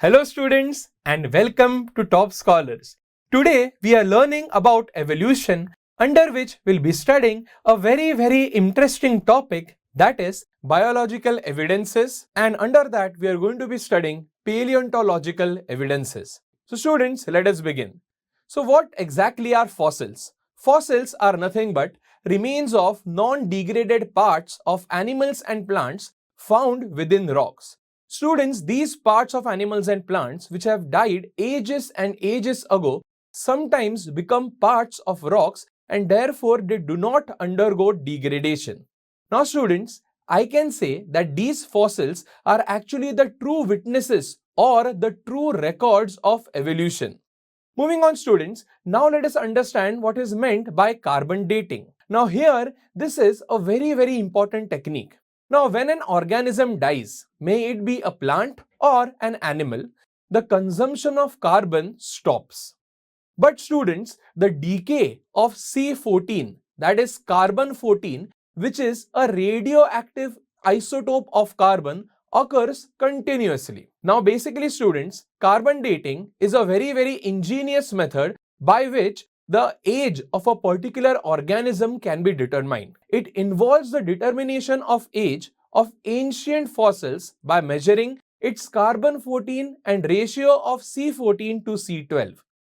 Hello students and welcome to Top Scholars. Today we are learning about evolution, under which we'll be studying a very interesting topic, that is biological evidences, and under that we are going to be studying paleontological evidences. So students, let us begin. So what exactly are fossils? Fossils are nothing but remains of non-degraded parts of animals and plants found within rocks. Students, these parts of animals and plants which have died ages and ages ago sometimes become parts of rocks and therefore they do not undergo degradation. Now students, I can say that these fossils are actually the true witnesses or the true records of evolution. Moving on students, now let us understand what is meant by carbon dating. Now here, this is a very important technique. Now when an organism dies, may it be a plant or an animal, the consumption of carbon stops. But students, the decay of C14, that is carbon 14, which is a radioactive isotope of carbon, occurs continuously. Now basically students, carbon dating is a very ingenious method by which the age of a particular organism can be determined. It involves the determination of age of ancient fossils by measuring its carbon 14 and ratio of C14 to C12.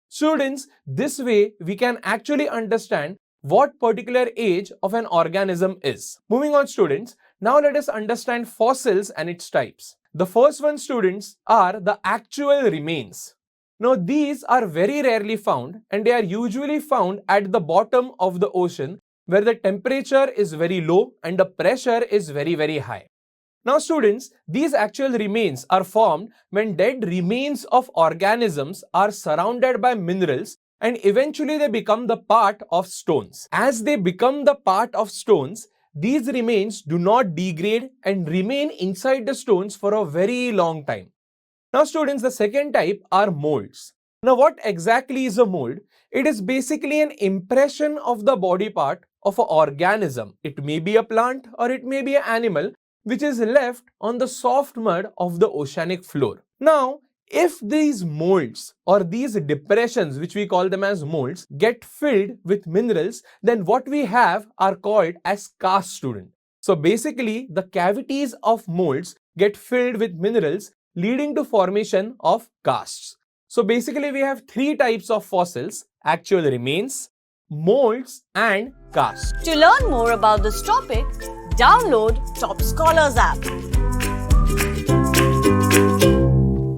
Students, this way we can actually understand what particular age of an organism is. Moving on students, now let us understand fossils and its types. The first one students are the actual remains. Now these are very rarely found and they are usually found at the bottom of the ocean where the temperature is very low and the pressure is very high. Now students, these actual remains are formed when dead remains of organisms are surrounded by minerals and eventually they become the part of stones. As they become the part of stones, these remains do not degrade and remain inside the stones for a very long time. Now students, the second type are molds. Now what exactly is a mold? It is basically an impression of the body part of an organism. It may be a plant or it may be an animal which is left on the soft mud of the oceanic floor. Now, if these molds or these depressions, which we call them as molds, get filled with minerals, then what we have are called as casts, student. So basically, the cavities of molds get filled with minerals, leading to formation of casts. So basically we have three types of fossils: actual remains, molds and casts. To learn more about this topic, download Toppscholars app.